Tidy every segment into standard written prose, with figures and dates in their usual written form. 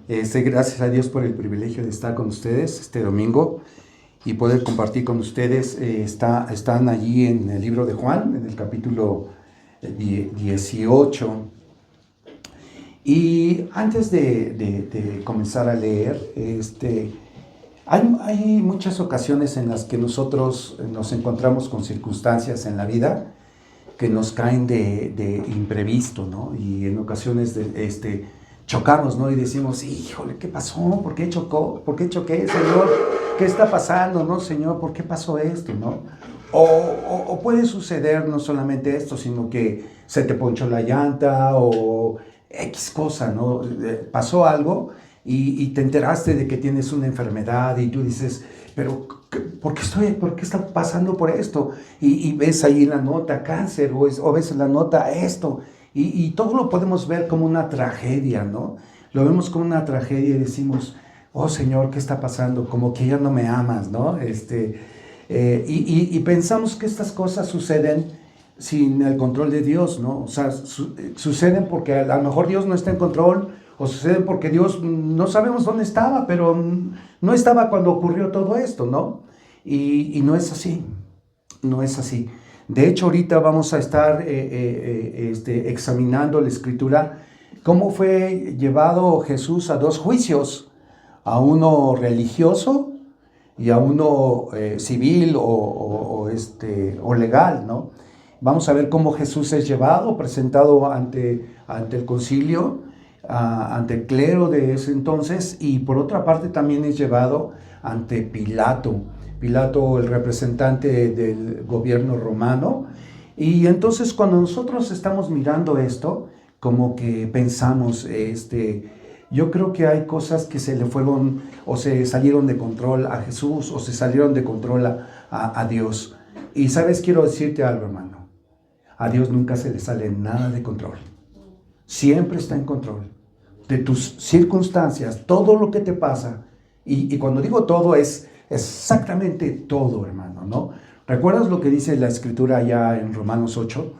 Gracias a Dios por el privilegio de estar con ustedes este domingo y poder compartir con ustedes. Están allí en el libro de Juan, en el capítulo 18. Y antes de comenzar a leer, hay muchas ocasiones en las que nosotros nos encontramos con circunstancias en la vida que nos caen de imprevisto, ¿no? Y en ocasiones chocamos, ¿no? Y decimos, híjole, ¿qué pasó? ¿Por qué chocó? ¿Por qué choqué, Señor? ¿Qué está pasando, no, Señor? ¿Por qué pasó esto, no? O puede suceder no solamente esto, sino que se te ponchó la llanta o X cosa, ¿no? Pasó algo y te enteraste de que tienes una enfermedad y tú dices, pero ¿por qué está pasando por esto? Y ves ahí la nota cáncer o ves en la nota esto y todo lo podemos ver como una tragedia, ¿no? Lo vemos como una tragedia y decimos, oh Señor, ¿qué está pasando? Como que ya no me amas, ¿no? Y pensamos que estas cosas suceden sin el control de Dios, ¿no? O sea, suceden porque a lo mejor Dios no está en control, o suceden porque Dios no sabemos dónde estaba, pero no estaba cuando ocurrió todo esto, ¿no? Y no es así, no es así. De hecho, ahorita vamos a estar examinando la Escritura, cómo fue llevado Jesús a dos juicios, a uno religioso y a uno civil o legal, ¿no? Vamos a ver cómo Jesús es llevado, presentado ante el concilio, ante el clero de ese entonces, y por otra parte también es llevado ante Pilato. Pilato, el representante del gobierno romano. Y entonces cuando nosotros estamos mirando esto, como que pensamos, yo creo que hay cosas que se le fueron o se salieron de control a Jesús o se salieron de control a Dios. Y sabes, quiero decirte algo, hermano. A Dios nunca se le sale nada de control. Siempre está en control de tus circunstancias, todo lo que te pasa. Y cuando digo todo es exactamente todo, hermano, ¿no? ¿Recuerdas lo que dice la Escritura allá en Romanos 8?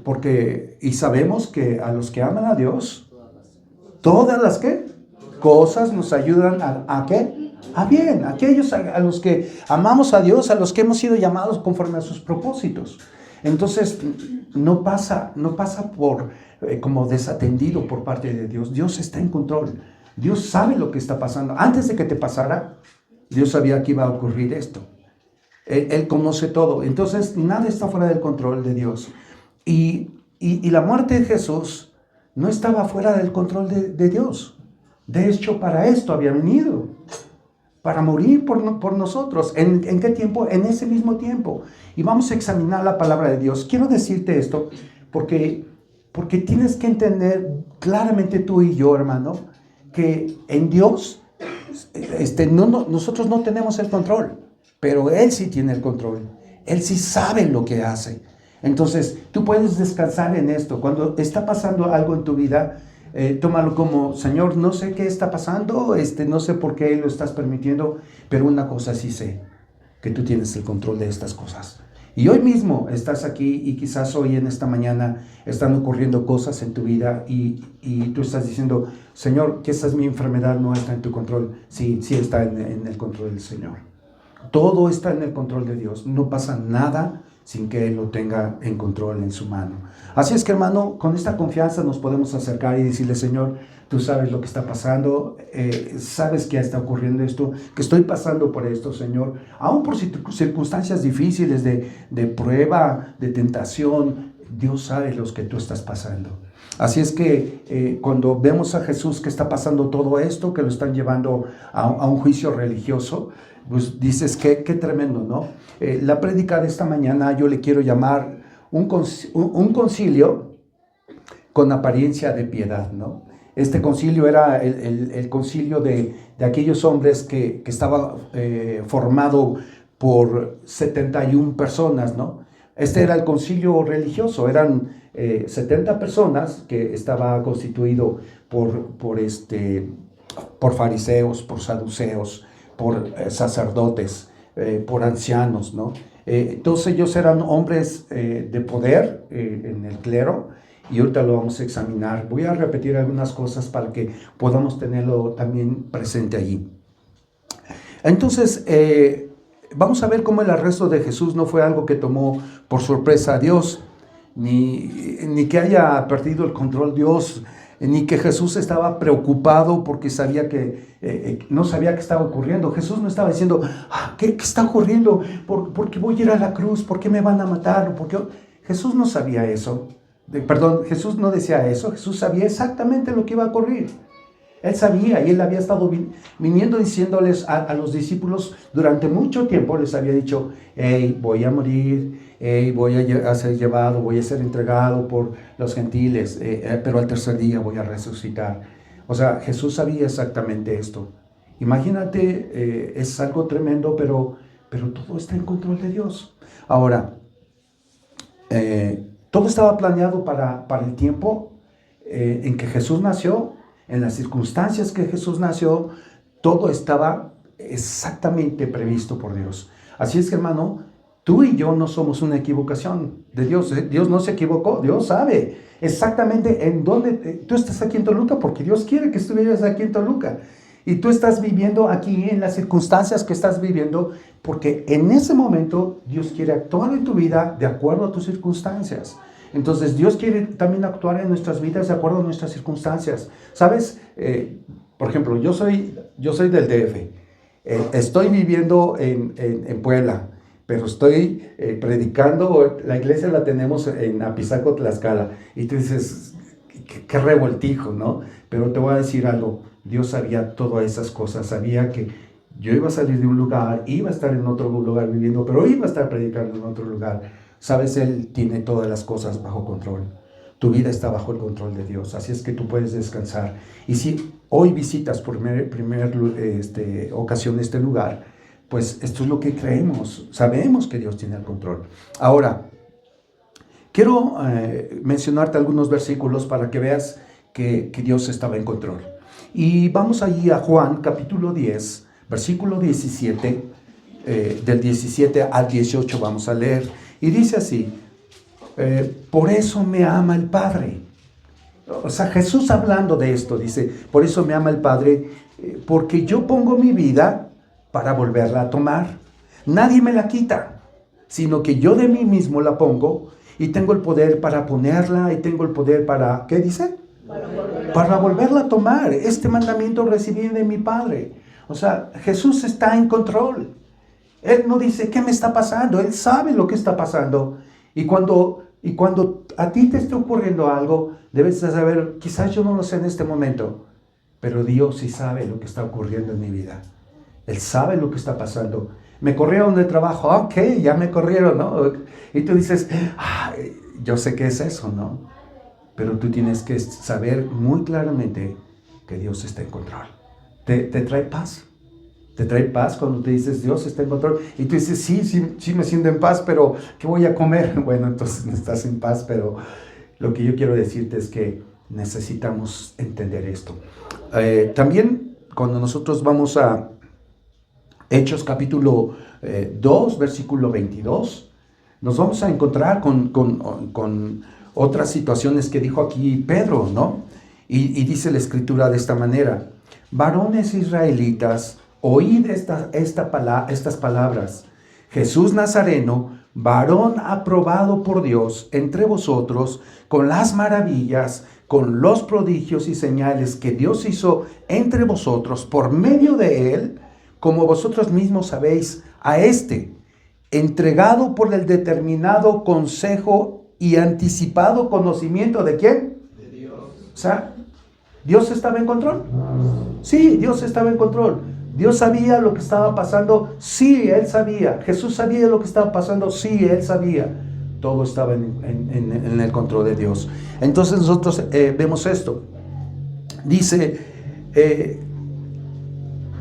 Porque, y sabemos que a los que aman a Dios, todas las que cosas nos ayudan ¿a qué? A bien, aquellos a los que amamos a Dios, a los que hemos sido llamados conforme a sus propósitos. Entonces, no pasa por como desatendido por parte de Dios. Dios está en control. Dios sabe lo que está pasando. Antes de que te pasara, Dios sabía que iba a ocurrir esto. Él conoce todo. Entonces, nada está fuera del control de Dios. Y la muerte de Jesús no estaba fuera del control de Dios. De hecho, para esto había venido. Para morir por nosotros. ¿En qué tiempo? En ese mismo tiempo. Y vamos a examinar la palabra de Dios. Quiero decirte esto porque tienes que entender claramente tú y yo, hermano, que en Dios nosotros no tenemos el control, pero Él sí tiene el control. Él sí sabe lo que hace. Entonces, tú puedes descansar en esto. Cuando está pasando algo en tu vida, tómalo como, Señor, no sé qué está pasando, no sé por qué lo estás permitiendo, pero una cosa sí sé, que tú tienes el control de estas cosas. Y hoy mismo estás aquí y quizás hoy en esta mañana están ocurriendo cosas en tu vida y tú estás diciendo, Señor, que esa es mi enfermedad, no está en tu control. Sí, sí está en el control del Señor. Todo está en el control de Dios. No pasa nada sin que Él lo tenga en control en su mano. Así es que, hermano, con esta confianza nos podemos acercar y decirle, Señor, tú sabes lo que está pasando, sabes que está ocurriendo esto, que estoy pasando por esto, Señor, aún por circunstancias difíciles de prueba, de tentación, Dios sabe los que tú estás pasando. Así es que cuando vemos a Jesús que está pasando todo esto, que lo están llevando a un juicio religioso, pues dices, qué tremendo, ¿no? La prédica de esta mañana yo le quiero llamar un concilio con apariencia de piedad, ¿no? Este concilio era el concilio de aquellos hombres que estaba formado por 71 personas, ¿no? Este era el concilio religioso, eran 70 personas que estaba constituido por fariseos, por saduceos, por sacerdotes, por ancianos, ¿no? Todos ellos eran hombres de poder en el clero y ahorita lo vamos a examinar. Voy a repetir algunas cosas para que podamos tenerlo también presente allí. Entonces, vamos a ver cómo el arresto de Jesús no fue algo que tomó por sorpresa a Dios, ni que haya perdido el control Dios, ni que Jesús estaba preocupado porque sabía que no sabía qué estaba ocurriendo. Jesús no estaba diciendo, ¿qué está ocurriendo? ¿Por qué voy a ir a la cruz? ¿Por qué me van a matar? Jesús no sabía eso. Jesús no decía eso. Jesús sabía exactamente lo que iba a ocurrir. Él sabía, y él había estado viniendo diciéndoles a los discípulos durante mucho tiempo, les había dicho, hey, voy a morir, hey, voy a ser llevado, voy a ser entregado por los gentiles, pero al tercer día voy a resucitar. O sea, Jesús sabía exactamente esto. Imagínate, es algo tremendo, pero todo está en control de Dios. Ahora, todo estaba planeado para el tiempo en que Jesús nació. En las circunstancias que Jesús nació, todo estaba exactamente previsto por Dios. Así es que, hermano, tú y yo no somos una equivocación de Dios. Dios no se equivocó. Dios sabe exactamente en dónde. Tú estás aquí en Toluca porque Dios quiere que estuvieras aquí en Toluca. Y tú estás viviendo aquí en las circunstancias que estás viviendo porque en ese momento Dios quiere actuar en tu vida de acuerdo a tus circunstancias. Entonces Dios quiere también actuar en nuestras vidas de acuerdo a nuestras circunstancias. ¿Sabes? Por ejemplo, yo soy del DF. Estoy viviendo en Puebla, pero estoy predicando. La iglesia la tenemos en Apizaco, Tlaxcala. Y tú dices, qué revoltijo, ¿no? Pero te voy a decir algo. Dios sabía todas esas cosas. Sabía que yo iba a salir de un lugar, iba a estar en otro lugar viviendo, pero iba a estar predicando en otro lugar. Sabes, Él tiene todas las cosas bajo control. Tu vida está bajo el control de Dios. Así es que tú puedes descansar. Y si hoy visitas por primera ocasión este lugar, pues esto es lo que creemos. Sabemos que Dios tiene el control. Ahora, quiero mencionarte algunos versículos para que veas que Dios estaba en control. Y vamos allí a Juan capítulo 10, versículo 17, del 17 al 18 vamos a leer. Y dice así, por eso me ama el Padre. O sea, Jesús hablando de esto, dice, por eso me ama el Padre, porque yo pongo mi vida para volverla a tomar. Nadie me la quita, sino que yo de mí mismo la pongo y tengo el poder para ponerla y tengo el poder para, ¿qué dice? Para volverla a tomar. Este mandamiento recibí de mi Padre. O sea, Jesús está en control. Él no dice, ¿qué me está pasando? Él sabe lo que está pasando. Y cuando a ti te esté ocurriendo algo, debes de saber, quizás yo no lo sé en este momento, pero Dios sí sabe lo que está ocurriendo en mi vida. Él sabe lo que está pasando. Me corrieron de trabajo, ok, ya me corrieron, ¿no? Y tú dices, yo sé qué es eso, ¿no? Pero tú tienes que saber muy claramente que Dios está en control. Te trae paz. Te trae paz cuando te dices, Dios está en control. Y tú dices, sí me siento en paz, pero ¿qué voy a comer? Bueno, entonces no estás en paz, pero lo que yo quiero decirte es que necesitamos entender esto. También cuando nosotros vamos a Hechos capítulo 2, versículo 22, nos vamos a encontrar con otras situaciones que dijo aquí Pedro, ¿no? Y dice la escritura de esta manera, varones israelitas, oíd estas palabras. Jesús Nazareno, varón aprobado por Dios entre vosotros, con las maravillas, con los prodigios y señales que Dios hizo entre vosotros por medio de él, como vosotros mismos sabéis, a entregado por el determinado consejo y anticipado conocimiento ¿de quién? De Dios. O sea, ¿Dios estaba en control? Sí, Dios estaba en control. ¿Dios sabía lo que estaba pasando? Sí, Él sabía. ¿Jesús sabía lo que estaba pasando? Sí, Él sabía. Todo estaba en el control de Dios. Entonces nosotros vemos esto. Dice,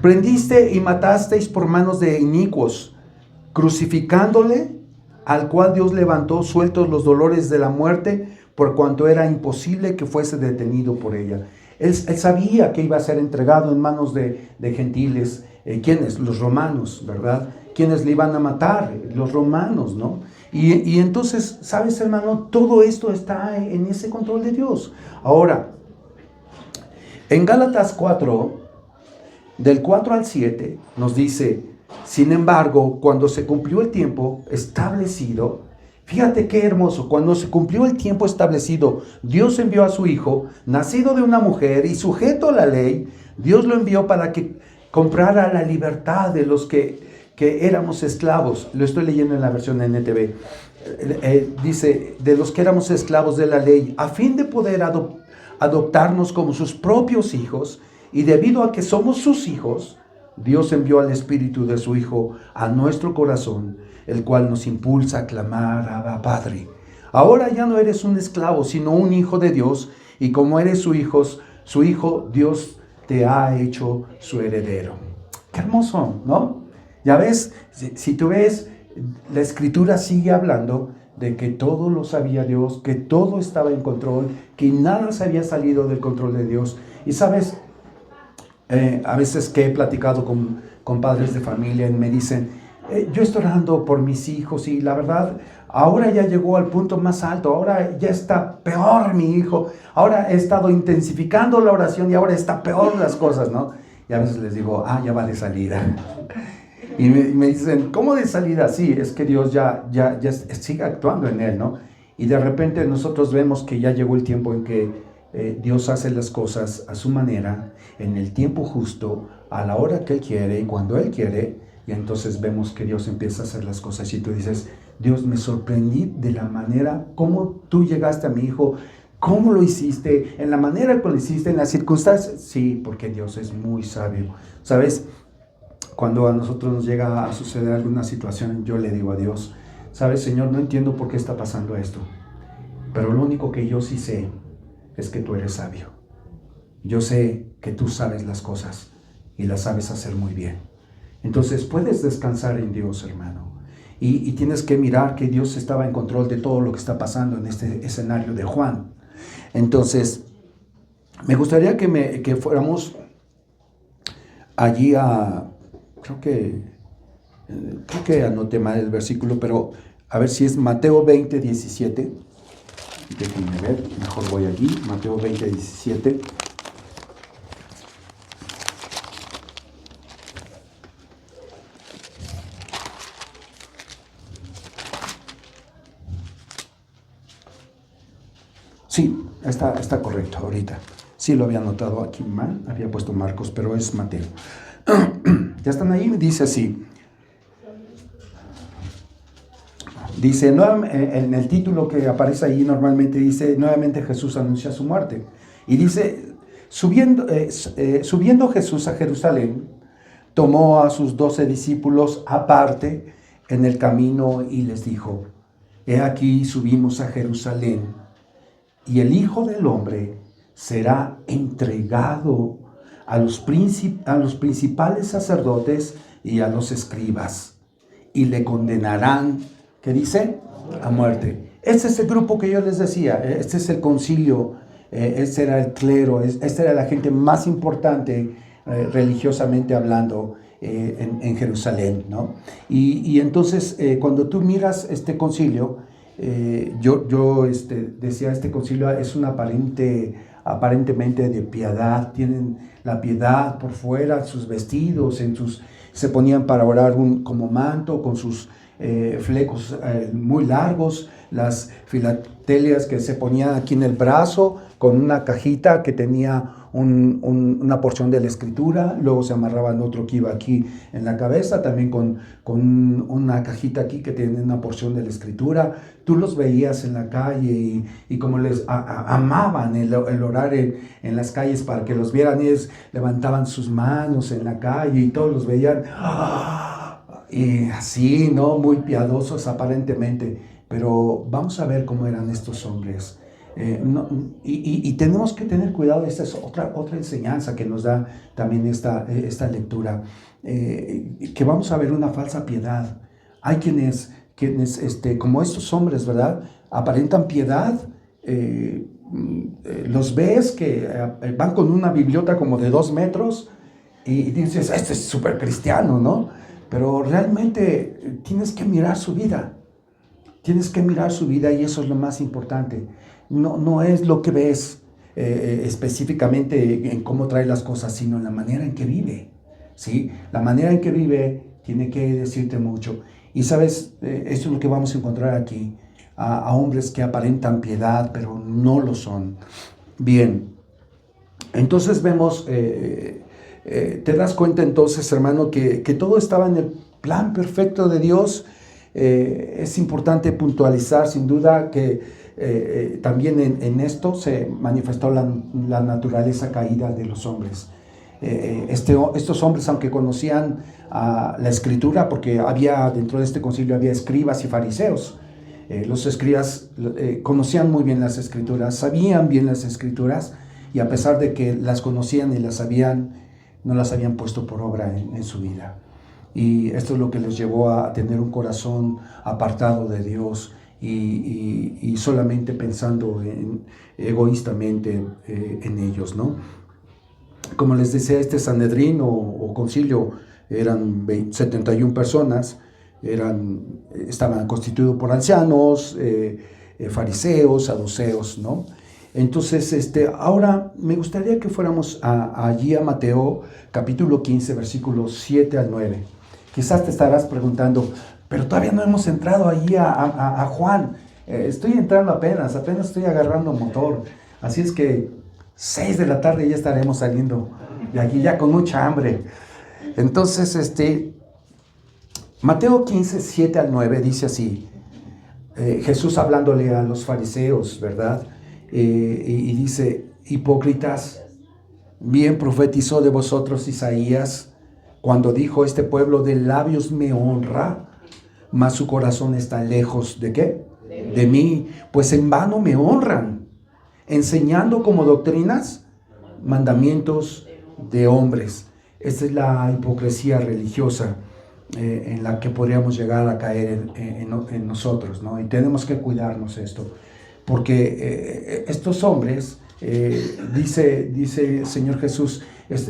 prendiste y matasteis por manos de inicuos, crucificándole, al cual Dios levantó sueltos los dolores de la muerte, por cuanto era imposible que fuese detenido por ella. Él sabía que iba a ser entregado en manos de gentiles. ¿Quiénes? Los romanos, ¿verdad? ¿Quiénes le iban a matar? Los romanos, ¿no? Y entonces, ¿sabes, hermano? Todo esto está en ese control de Dios. Ahora, en Gálatas 4, del 4 al 7, nos dice: sin embargo, cuando se cumplió el tiempo establecido, fíjate qué hermoso, cuando se cumplió el tiempo establecido, Dios envió a su Hijo, nacido de una mujer y sujeto a la ley. Dios lo envió para que comprara la libertad de los que éramos esclavos. Lo estoy leyendo en la versión NTV. Dice, de los que éramos esclavos de la ley, a fin de poder adoptarnos como sus propios hijos. Y debido a que somos sus hijos, Dios envió al Espíritu de su Hijo a nuestro corazón, el cual nos impulsa a clamar: Abba, Padre. Ahora ya no eres un esclavo, sino un hijo de Dios, y como eres su hijo, Dios te ha hecho su heredero. Qué hermoso, ¿no? Ya ves, si tú ves, la Escritura sigue hablando de que todo lo sabía Dios, que todo estaba en control, que nada se había salido del control de Dios. Y sabes, a veces que he platicado con padres de familia y me dicen: yo estoy orando por mis hijos y la verdad, ahora ya llegó al punto más alto, ahora ya está peor mi hijo, ahora he estado intensificando la oración y ahora está peor las cosas, ¿no? Y a veces les digo: ya va de salida. Y me dicen: ¿cómo de salida? Sí, es que Dios ya sigue actuando en él, ¿no? Y de repente nosotros vemos que ya llegó el tiempo en que Dios hace las cosas a su manera, en el tiempo justo, a la hora que Él quiere y cuando Él quiere. Y entonces vemos que Dios empieza a hacer las cosas y tú dices: Dios, me sorprendí de la manera como tú llegaste a mi hijo, cómo lo hiciste, en la manera que lo hiciste, en las circunstancias. Sí, porque Dios es muy sabio. ¿Sabes? Cuando a nosotros nos llega a suceder alguna situación, yo le digo a Dios: ¿sabes, Señor? No entiendo por qué está pasando esto, pero lo único que yo sí sé es que tú eres sabio. Yo sé que tú sabes las cosas y las sabes hacer muy bien. Entonces puedes descansar en Dios, hermano. Y tienes que mirar que Dios estaba en control de todo lo que está pasando en este escenario de Juan. Entonces, me gustaría que fuéramos allí creo que anoté mal el versículo, pero a ver si es Mateo 20, 17. Déjenme ver, mejor voy allí, Mateo 20, 17. Sí, está correcto ahorita. Sí, lo había anotado aquí mal, había puesto Marcos, pero es Mateo. ¿Ya están ahí? Dice así. Dice, en el título que aparece ahí normalmente dice: nuevamente Jesús anuncia su muerte. Y dice: subiendo Jesús a Jerusalén, tomó a sus 12 discípulos aparte en el camino y les dijo: he aquí subimos a Jerusalén, y el Hijo del Hombre será entregado a los principales sacerdotes y a los escribas, y le condenarán, ¿qué dice? A muerte. Este es el grupo que yo les decía, este es el concilio, este era el clero, esta era la gente más importante religiosamente hablando en Jerusalén, ¿no? Y entonces cuando tú miras este concilio, yo decía, este concilio es un aparentemente de piedad. Tienen la piedad por fuera, sus vestidos, se ponían para orar como manto, con sus flecos muy largos, las filatelias que se ponían aquí en el brazo, con una cajita que tenía una porción de la escritura, luego se amarraban otro que iba aquí en la cabeza, también con una cajita aquí que tiene una porción de la escritura. Tú los veías en la calle y como les amaban el orar en las calles para que los vieran. Ellos levantaban sus manos en la calle y todos los veían y así, ¿no? Muy piadosos aparentemente, pero vamos a ver cómo eran estos hombres. Y tenemos que tener cuidado. Esta es otra enseñanza que nos da también esta lectura, que vamos a ver una falsa piedad. Hay quienes como estos hombres, ¿verdad? Aparentan piedad. Los ves que van con una bibliota como de 2 metros y dices: este es súper cristiano, ¿no? Pero realmente tienes que mirar su vida. Tienes que mirar su vida y eso es lo más importante. No es lo que ves específicamente en cómo trae las cosas, sino en la manera en que vive. ¿Sí? La manera en que vive tiene que decirte mucho. Y sabes, esto es lo que vamos a encontrar aquí. A hombres que aparentan piedad, pero no lo son. Bien, entonces vemos, te das cuenta entonces, hermano, que todo estaba en el plan perfecto de Dios. Es importante puntualizar, sin duda, que también en esto se manifestó la naturaleza caída de los hombres. Estos hombres, aunque conocían la escritura, porque dentro de este concilio había escribas y fariseos, los escribas conocían muy bien las escrituras, sabían bien las escrituras, y a pesar de que las conocían y las sabían, no las habían puesto por obra en su vida. Y esto es lo que les llevó a tener un corazón apartado de Dios y solamente pensando egoístamente en ellos, ¿no? Como les decía, este Sanedrín o concilio eran 71 personas, estaban constituidos por ancianos, fariseos, saduceos, ¿no? Entonces, ahora me gustaría que fuéramos allí a Mateo capítulo 15, versículos 7 al 9. Quizás te estarás preguntando, pero todavía no hemos entrado allí a Juan. Estoy entrando apenas estoy agarrando motor. Así es que 6 de la tarde ya estaremos saliendo de aquí ya con mucha hambre. Entonces, Mateo 15, 7 al 9 dice así, Jesús hablándole a los fariseos, ¿verdad? Y dice, hipócritas, bien profetizó de vosotros Isaías cuando dijo, este pueblo de labios me honra, mas su corazón está lejos ¿de qué? De mí, pues en vano me honran, enseñando como doctrinas mandamientos de hombres. Esta es la hipocresía religiosa en la que podríamos llegar a caer en nosotros, ¿no? Y tenemos que cuidarnos esto, porque estos hombres, dice el Señor Jesús,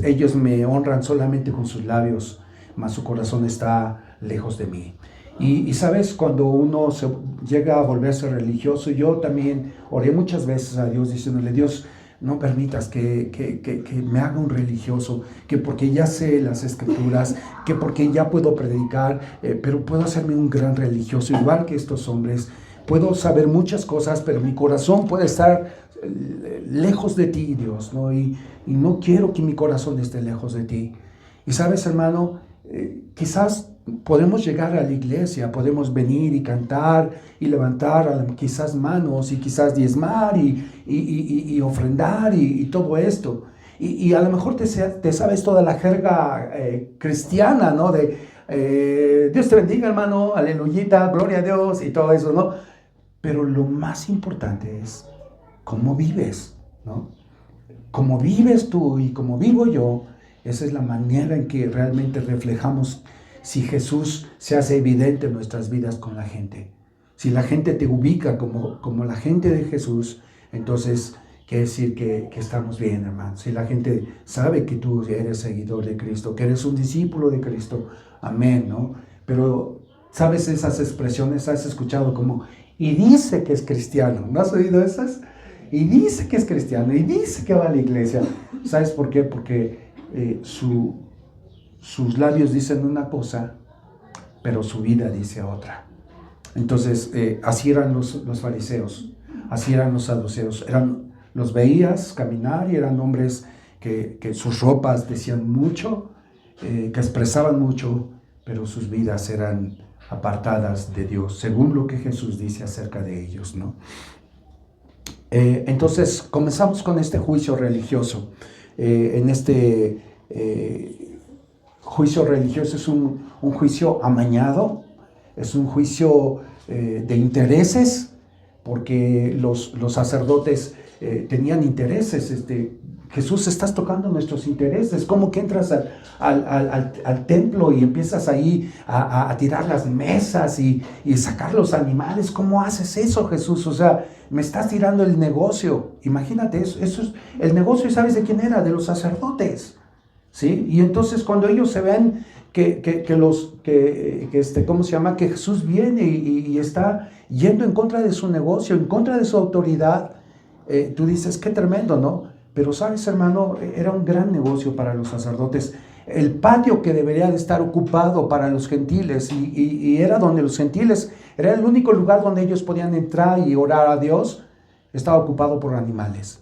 ellos me honran solamente con sus labios, mas su corazón está lejos de mí. Y sabes, cuando uno llega a volverse religioso, yo también oré muchas veces a Dios diciéndole, Dios, no permitas que me haga un religioso, que porque ya sé las escrituras, que porque ya puedo predicar, pero puedo hacerme un gran religioso, igual que estos hombres. Puedo saber muchas cosas, pero mi corazón puede estar lejos de ti, Dios, ¿no? Y no quiero que mi corazón esté lejos de ti. Y sabes, hermano, quizás podemos llegar a la iglesia, podemos venir y cantar y levantar quizás manos y quizás diezmar y ofrendar y todo esto. Y a lo mejor te sabes toda la jerga cristiana, ¿no? De Dios te bendiga, hermano, aleluyita, gloria a Dios y todo eso, ¿no? Pero lo más importante es cómo vives, ¿no? Cómo vives tú y cómo vivo yo, esa es la manera en que realmente reflejamos si Jesús se hace evidente en nuestras vidas con la gente. Si la gente te ubica como la gente de Jesús, entonces quiere decir que estamos bien, hermano. Si la gente sabe que tú eres seguidor de Cristo, que eres un discípulo de Cristo, amén, ¿no? Pero, ¿sabes esas expresiones? ¿Has escuchado como, y dice que es cristiano? ¿No has oído esas? Y dice que es cristiano, y dice que va a la iglesia. ¿Sabes por qué? Porque sus labios dicen una cosa, pero su vida dice otra. Entonces, así eran los fariseos, así eran los saduceos. Los veías caminar y eran hombres que sus ropas decían mucho, que expresaban mucho, pero sus vidas eran apartadas de Dios, según lo que Jesús dice acerca de ellos, ¿no? Entonces, comenzamos con este juicio religioso. En este juicio religioso es un juicio amañado, es un juicio de intereses, porque los sacerdotes tenían intereses. Jesús, estás tocando nuestros intereses. ¿Cómo que entras al templo y empiezas ahí a tirar las mesas y sacar los animales? ¿Cómo haces eso, Jesús? O sea, me estás tirando el negocio. Imagínate, eso es el negocio. ¿Y sabes de quién era? De los sacerdotes, ¿sí? Y entonces cuando ellos se ven que Jesús viene y está yendo en contra de su negocio, en contra de su autoridad. Tú dices, qué tremendo, ¿no? Pero sabes, hermano, era un gran negocio para los sacerdotes. El patio que debería de estar ocupado para los gentiles, y era donde los gentiles, era el único lugar donde ellos podían entrar y orar a Dios, estaba ocupado por animales.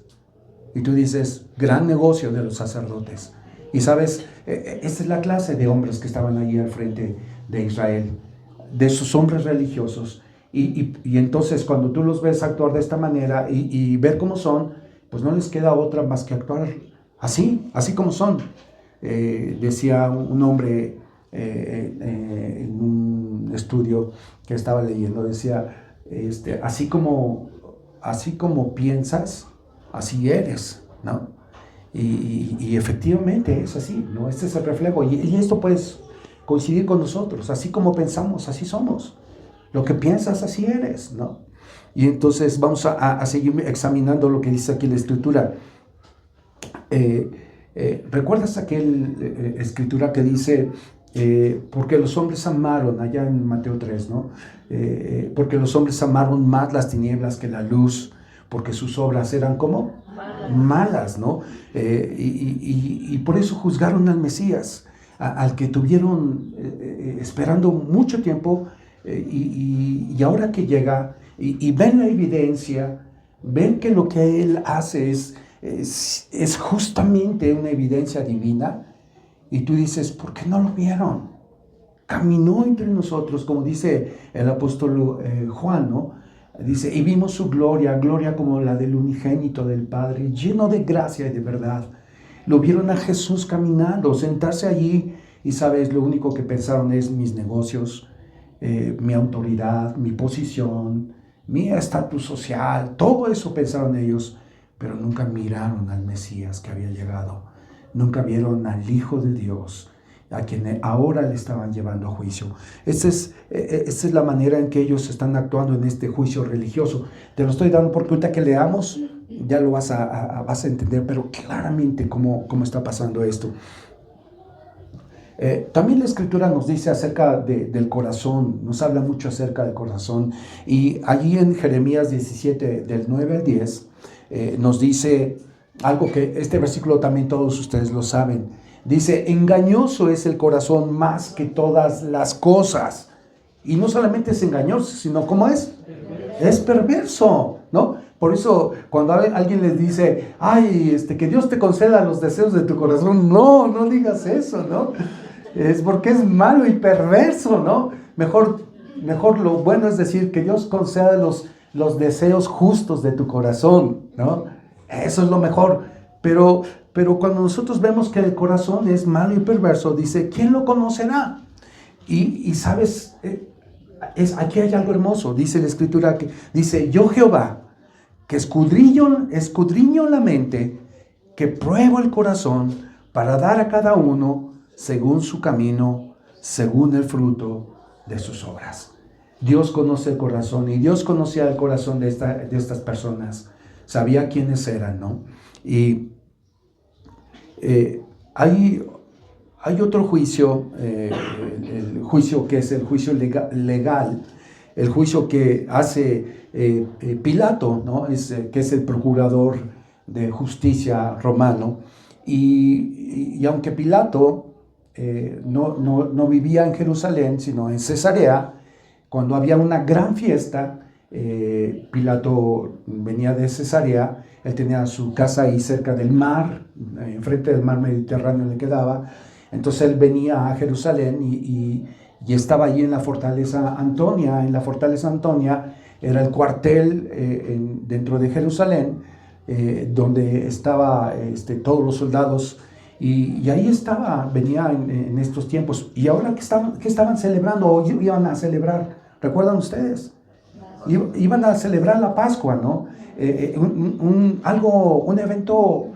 Y tú dices, gran negocio de los sacerdotes. Y sabes, esta es la clase de hombres que estaban allí al frente de Israel, de esos hombres religiosos. Y entonces cuando tú los ves actuar de esta manera y ver cómo son, pues no les queda otra más que actuar así como son. Decía un hombre en un estudio que estaba leyendo, decía, así como piensas, así eres, ¿no? Y efectivamente es así, ¿no? Este es el reflejo. Y esto puedes coincidir con nosotros. Así como pensamos, así somos. Lo que piensas, así eres, ¿no? Y entonces vamos a seguir examinando lo que dice aquí la Escritura. ¿Recuerdas aquella Escritura que dice, porque los hombres amaron, allá en Mateo 3, ¿no? Porque los hombres amaron más las tinieblas que la luz, porque sus obras eran como malas, ¿no? Y por eso juzgaron al Mesías, al que tuvieron esperando mucho tiempo, y ahora que llega, y ven la evidencia, ven que lo que él hace es justamente una evidencia divina, y tú dices, ¿por qué no lo vieron? Caminó entre nosotros, como dice el apóstol Juan, ¿no? Dice, y vimos su gloria como la del unigénito del Padre, lleno de gracia y de verdad. Lo vieron a Jesús caminando, sentarse allí, y sabes, lo único que pensaron es mis negocios, mi autoridad, mi posición, mi estatus social, todo eso pensaron ellos, pero nunca miraron al Mesías que había llegado, nunca vieron al Hijo de Dios, a quien ahora le estaban llevando a juicio. Esta es la manera en que ellos están actuando en este juicio religioso. Te lo estoy dando porque ahorita que leamos ya lo vas a entender, pero claramente cómo está pasando esto. También la Escritura nos dice acerca del corazón, nos habla mucho acerca del corazón, y allí en Jeremías 17, del 9 al 10, nos dice algo que este versículo también todos ustedes lo saben. Dice, engañoso es el corazón más que todas las cosas. Y no solamente es engañoso, sino ¿cómo es? Es perverso, ¿no? Por eso cuando alguien les dice, ay, que Dios te conceda los deseos de tu corazón, no digas eso, ¿no? Es porque es malo y perverso, ¿no? Mejor lo bueno es decir que Dios conceda los deseos justos de tu corazón, ¿no? Eso es lo mejor. Pero cuando nosotros vemos que el corazón es malo y perverso, dice, ¿quién lo conocerá? Y sabes, aquí hay algo hermoso. Dice la Escritura, que dice, yo Jehová, que escudriño la mente, que pruebo el corazón, para dar a cada uno según su camino, según el fruto de sus obras. Dios conoce el corazón, y Dios conocía el corazón de estas personas. Sabía quiénes eran, ¿no? Y hay otro juicio, el juicio que es el juicio legal, el juicio que hace Pilato, ¿no? Que es el procurador de justicia romano. Y aunque Pilato no vivía en Jerusalén, sino en Cesarea, cuando había una gran fiesta, Pilato venía de Cesarea, él tenía su casa ahí cerca del mar, enfrente del mar Mediterráneo le quedaba. Entonces él venía a Jerusalén y estaba allí en la fortaleza Antonia. En la fortaleza Antonia era el cuartel dentro de Jerusalén, donde estaban todos los soldados, y ahí venía en estos tiempos. Y ahora ¿qué estaban celebrando o iban a celebrar? ¿Recuerdan ustedes? Iban a celebrar la Pascua, ¿no? Un evento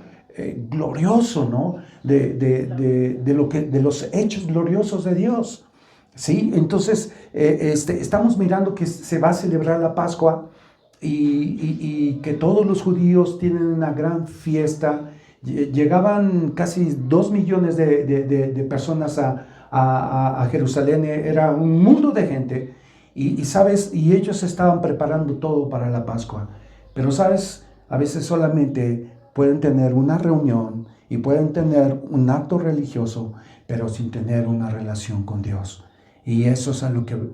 glorioso, ¿no? De los hechos gloriosos de Dios, ¿sí? Entonces, estamos mirando que se va a celebrar la Pascua, y que todos los judíos tienen una gran fiesta. Llegaban casi 2 millones de personas a Jerusalén. Era un mundo de gente. Y sabes, y ellos estaban preparando todo para la Pascua. Pero sabes, a veces solamente pueden tener una reunión y pueden tener un acto religioso, pero sin tener una relación con Dios. Y eso es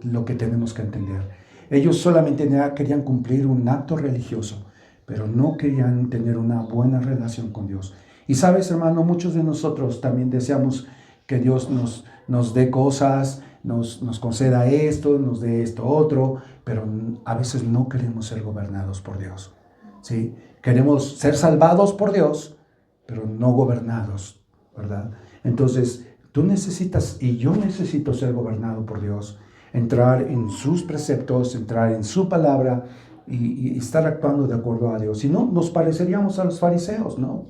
lo que tenemos que entender. Ellos solamente querían cumplir un acto religioso, pero no querían tener una buena relación con Dios. Y sabes, hermano, muchos de nosotros también deseamos que Dios nos dé cosas, nos conceda esto, nos dé esto otro, pero a veces no queremos ser gobernados por Dios. ¿Sí? Queremos ser salvados por Dios, pero no gobernados, ¿verdad? Entonces, tú necesitas, y yo necesito ser gobernado por Dios, entrar en sus preceptos, entrar en su palabra y estar actuando de acuerdo a Dios. Si no, nos pareceríamos a los fariseos, ¿no?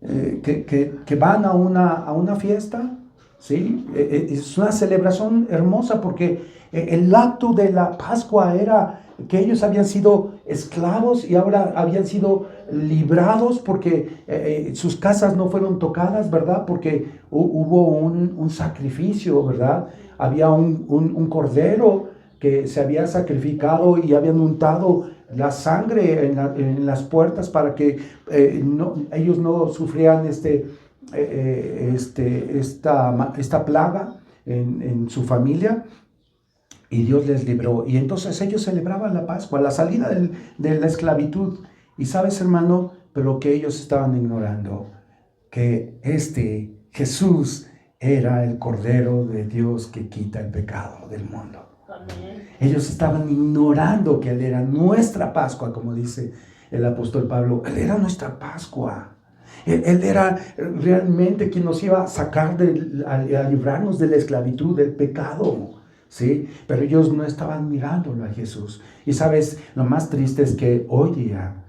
Que van a una fiesta, ¿sí? Es una celebración hermosa porque el acto de la Pascua era que ellos habían sido esclavos y ahora habían sido librados porque sus casas no fueron tocadas, ¿verdad? Porque hubo un sacrificio, ¿verdad? Había un cordero que se había sacrificado y habían untado la sangre en las puertas para que ellos no sufrieran esta plaga en su familia. Y Dios les libró. Y entonces ellos celebraban la Pascua, la salida de la esclavitud. Y sabes, hermano, pero lo que ellos estaban ignorando, que Jesús era el Cordero de Dios que quita el pecado del mundo. Amén. Ellos estaban ignorando que Él era nuestra Pascua, como dice el apóstol Pablo. Él era nuestra Pascua. Él era realmente quien nos iba a sacar, a librarnos de la esclavitud, del pecado. ¿Sí? Pero ellos no estaban mirándolo a Jesús. Y sabes, lo más triste es que hoy día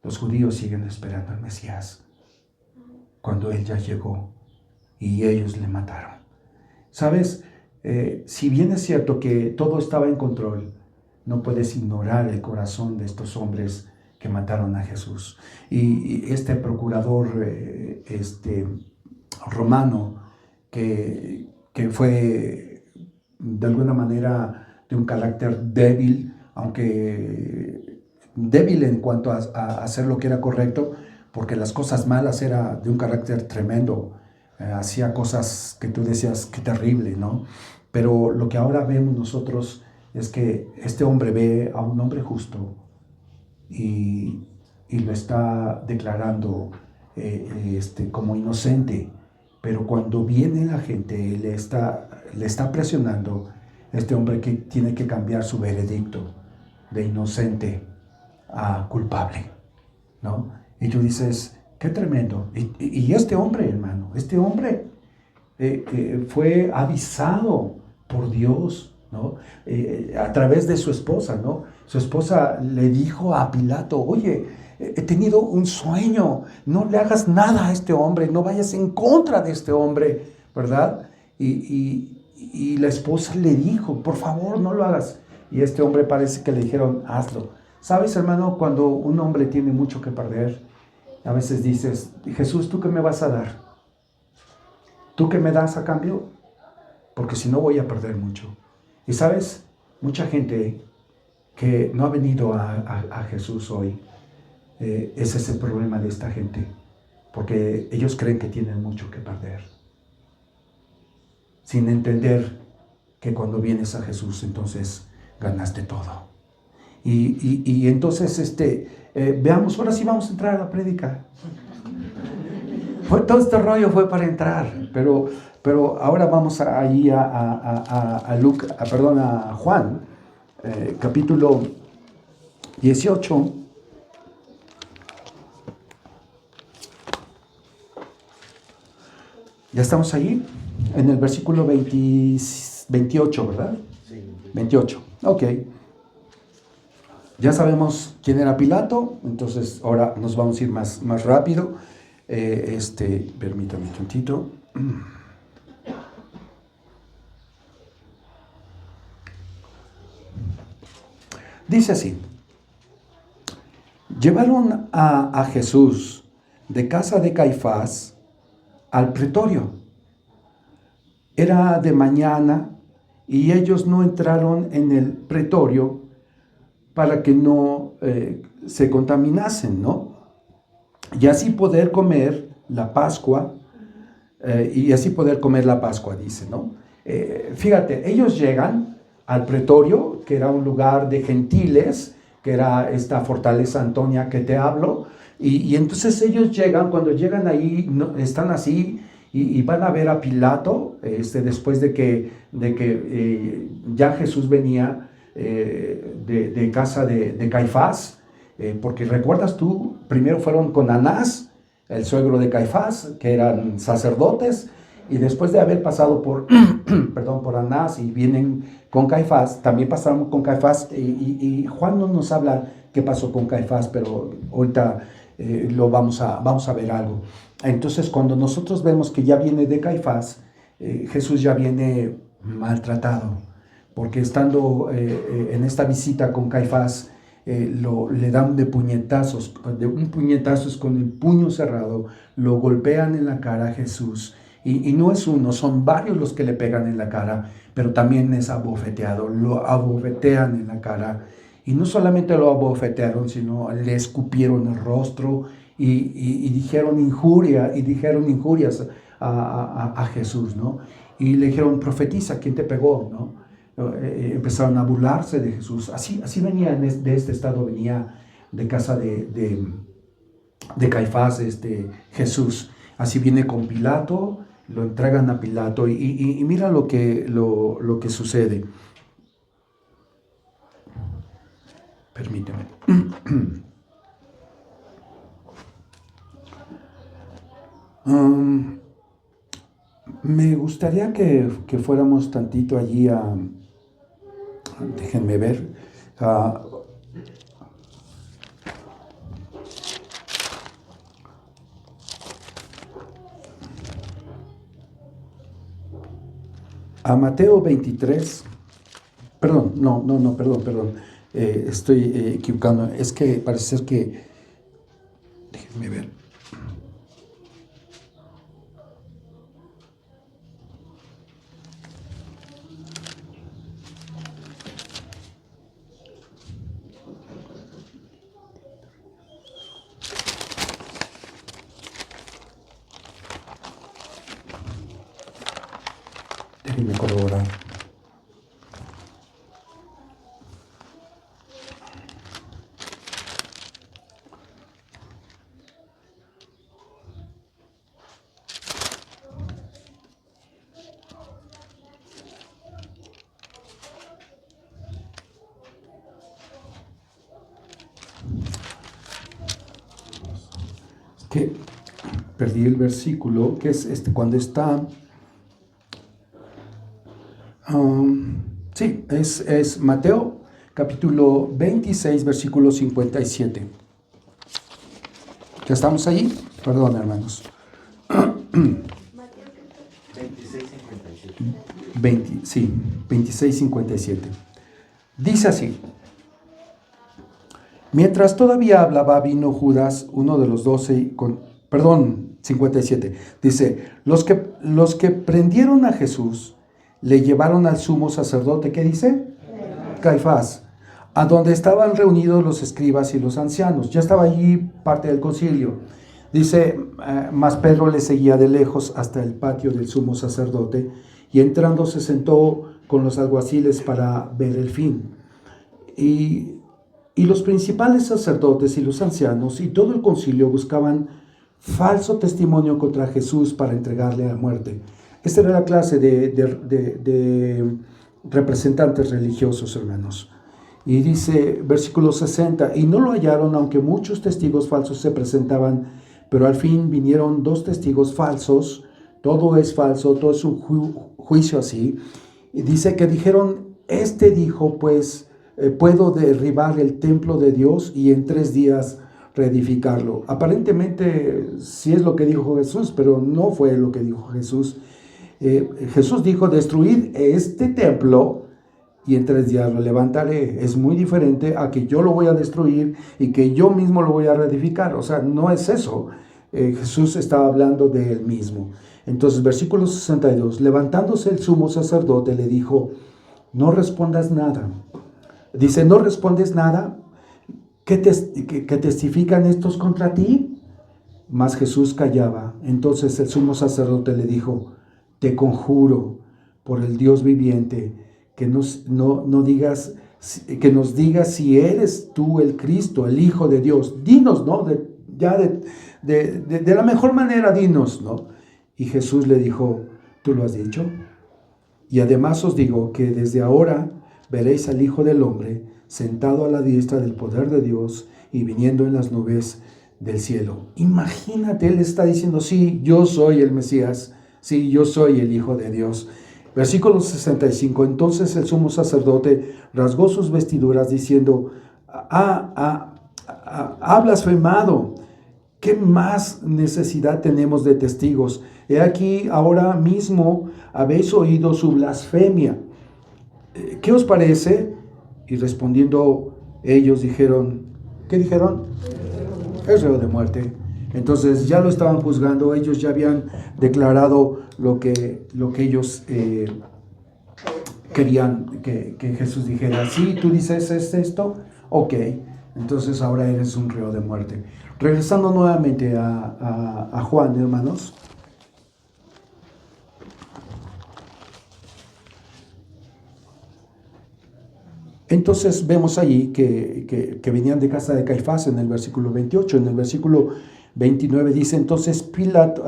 los judíos siguen esperando al Mesías, cuando Él ya llegó y ellos le mataron. ¿Sabes? Si bien es cierto que todo estaba en control, no puedes ignorar el corazón de estos hombres que mataron a Jesús. Y este procurador romano que fue de alguna manera de un carácter débil, aunque débil en cuanto a hacer lo que era correcto, porque las cosas malas era de un carácter tremendo, hacía cosas que tú decías, qué terrible, ¿no? Pero lo que ahora vemos nosotros es que este hombre ve a un hombre justo y lo está declarando como inocente. Pero cuando viene la gente, le está presionando, este hombre que tiene que cambiar su veredicto de inocente a culpable, ¿no? Y tú dices, qué tremendo. Y este hombre, hermano, este hombre fue avisado por Dios, ¿no? A través de su esposa, ¿no? Su esposa le dijo a Pilato, oye, he tenido un sueño, no le hagas nada a este hombre, no vayas en contra de este hombre, ¿verdad? Y la esposa le dijo, por favor, no lo hagas. Y este hombre parece que le dijeron, hazlo. ¿Sabes, hermano? Cuando un hombre tiene mucho que perder, a veces dices, Jesús, ¿tú qué me vas a dar? ¿Tú qué me das a cambio? Porque si no voy a perder mucho. Y sabes, mucha gente que no ha venido a Jesús hoy, ese es el problema de esta gente, porque ellos creen que tienen mucho que perder, sin entender que cuando vienes a Jesús, entonces ganaste todo. Y entonces, veamos, ahora sí vamos a entrar a la prédica. Todo este rollo fue para entrar, pero ahora vamos allí a Juan, capítulo 18. Ya estamos allí, en el versículo 28, ¿verdad? Sí. 28, ok. Ya sabemos quién era Pilato, entonces ahora nos vamos a ir más rápido. Permítame un tantito. Dice así: llevaron a Jesús de casa de Caifás al pretorio. Era de mañana y ellos no entraron en el pretorio para que no se contaminasen, ¿no? Y así poder comer la Pascua, dice, ¿no? Fíjate, ellos llegan al pretorio, que era un lugar de gentiles, que era esta fortaleza Antonia que te hablo, y entonces ellos llegan, cuando llegan ahí, no, están así, y van a ver a Pilato, después de que ya Jesús venía de casa de Caifás, porque recuerdas tú, primero fueron con Anás, el suegro de Caifás, que eran sacerdotes, y después de haber pasado por, perdón, por Anás y vienen con Caifás, también pasaron con Caifás, y Juan no nos habla qué pasó con Caifás, pero ahorita lo vamos a ver algo. Entonces, cuando nosotros vemos que ya viene de Caifás, Jesús ya viene maltratado, porque estando en esta visita con Caifás, le dan de puñetazos, un puñetazo con el puño cerrado, lo golpean en la cara a Jesús, y no es uno, son varios los que le pegan en la cara, pero también es abofeteado, lo abofetean en la cara, y no solamente lo abofetearon, sino le escupieron el rostro, y dijeron injurias a Jesús, ¿no? Y le dijeron, profetiza, ¿quién te pegó?, ¿no? Empezaron a burlarse de Jesús. Así venía de este estado, venía de casa de Caifás, Jesús. Así viene con Pilato, lo entregan a Pilato, y mira lo que sucede. Permíteme. Me gustaría que fuéramos tantito allí déjenme ver, a Mateo 23, perdón, perdón, estoy equivocando, es que parece ser que, déjenme ver. Déjenme corroborar. Que perdí el versículo, que es cuando está... sí, es Mateo capítulo 26, versículo 57. ¿Ya estamos ahí? Perdón, hermanos. 26:57. Dice así: mientras todavía hablaba, vino Judas, uno de los 12, 57. Dice, los que prendieron a Jesús le llevaron al sumo sacerdote, ¿qué dice? Caifás, a donde estaban reunidos los escribas y los ancianos. Ya estaba allí parte del concilio. Dice, mas Pedro le seguía de lejos hasta el patio del sumo sacerdote, y entrando se sentó con los alguaciles para ver el fin. Y los principales sacerdotes y los ancianos y todo el concilio buscaban falso testimonio contra Jesús para entregarle a la muerte. Esta era la clase de representantes religiosos, hermanos. Y dice, versículo 60, y no lo hallaron, aunque muchos testigos falsos se presentaban, pero al fin vinieron 2 testigos falsos. Todo es falso, todo es un juicio así. Y dice que dijeron, dijo, pues, puedo derribar el templo de Dios y en 3 días reedificarlo. Aparentemente sí es lo que dijo Jesús, pero no fue lo que dijo Jesús. Jesús dijo, destruid este templo y en 3 días lo levantaré. Es muy diferente a que yo lo voy a destruir y que yo mismo lo voy a reedificar. O sea, no es eso. Jesús estaba hablando de él mismo. Entonces, versículo 62, levantándose el sumo sacerdote le dijo, no respondas nada. Dice, no respondes nada. ¿Qué testifican estos contra ti? Mas Jesús callaba. Entonces el sumo sacerdote le dijo, te conjuro por el Dios viviente, que no digas, que nos digas si eres tú el Cristo, el Hijo de Dios. Dinos, ¿no? De la mejor manera, dinos, ¿no? Y Jesús le dijo, ¿tú lo has dicho? Y además os digo que desde ahora veréis al Hijo del Hombre sentado a la diestra del poder de Dios y viniendo en las nubes del cielo. Imagínate, él está diciendo, sí, yo soy el Mesías, sí, yo soy el Hijo de Dios. Versículo 65, entonces el sumo sacerdote rasgó sus vestiduras diciendo, ha blasfemado, ¿qué más necesidad tenemos de testigos? He aquí, ahora mismo habéis oído su blasfemia. ¿Qué os parece? Y respondiendo ellos dijeron, ¿qué dijeron? Es reo de muerte. Entonces ya lo estaban juzgando, ellos ya habían declarado lo que ellos querían que Jesús dijera. Sí, tú dices esto, ok, entonces ahora eres un reo de muerte. Regresando nuevamente a Juan, hermanos. Entonces vemos allí que venían de casa de Caifás en el versículo 28. En el versículo 29 dice entonces Pilato,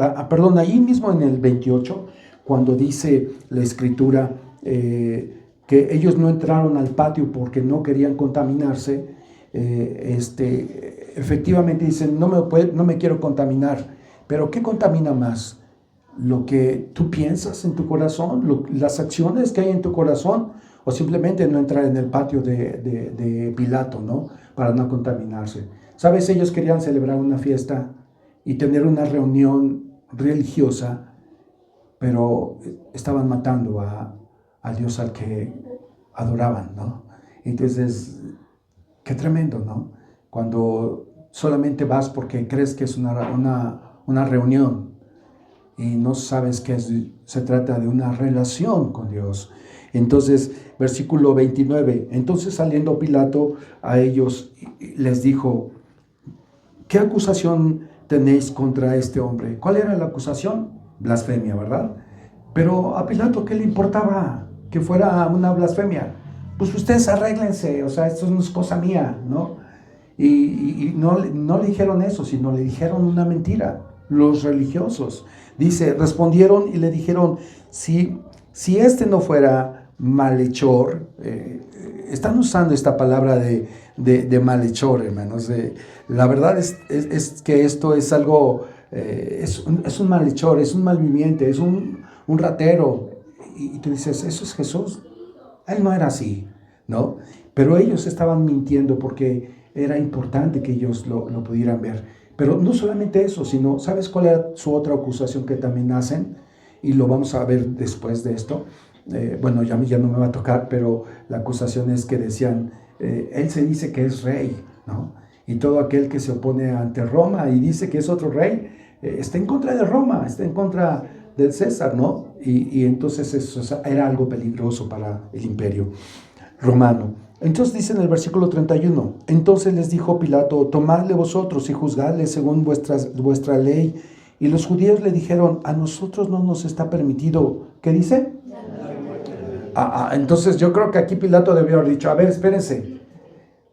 ahí mismo en el 28, cuando dice la escritura que ellos no entraron al patio porque no querían contaminarse, efectivamente dicen, no me quiero contaminar, pero ¿qué contamina más? ¿Lo que tú piensas en tu corazón? ¿Las acciones que hay en tu corazón? O simplemente no entrar en el patio de Pilato, ¿no? Para no contaminarse. ¿Sabes? Ellos querían celebrar una fiesta y tener una reunión religiosa, pero estaban matando al Dios al que adoraban, ¿no? Entonces, qué tremendo, ¿no? Cuando solamente vas porque crees que es una reunión y no sabes que se trata de una relación con Dios. Entonces, versículo 29, entonces saliendo Pilato a ellos les dijo, ¿qué acusación tenéis contra este hombre? ¿Cuál era la acusación? Blasfemia, ¿verdad? Pero a Pilato, ¿qué le importaba que fuera una blasfemia? Pues ustedes arréglense, o sea, esto no es cosa mía, ¿no? Y no le dijeron eso, sino le dijeron una mentira, los religiosos. Dice, respondieron y le dijeron, si este no fuera malhechor, están usando esta palabra de malhechor, hermanos. La verdad es que esto es algo, es un malhechor, es un malviviente, es un ratero. Y tú dices, ¿eso es Jesús? Él no era así, ¿no? Pero ellos estaban mintiendo porque era importante que ellos lo pudieran ver. Pero no solamente eso, sino, ¿sabes cuál era su otra acusación que también hacen? Y lo vamos a ver después de esto. Bueno, a mí ya no me va a tocar, pero la acusación es que decían, él se dice que es rey, ¿no? Y todo aquel que se opone ante Roma y dice que es otro rey, está en contra de Roma, está en contra del César, ¿no? Y entonces eso era algo peligroso para el imperio romano. Entonces dice en el versículo 31, entonces les dijo Pilato, tomadle vosotros y juzgadle según vuestra ley. Y los judíos le dijeron, a nosotros no nos está permitido, ¿qué dice? Entonces yo creo que aquí Pilato debió haber dicho, a ver, espérense,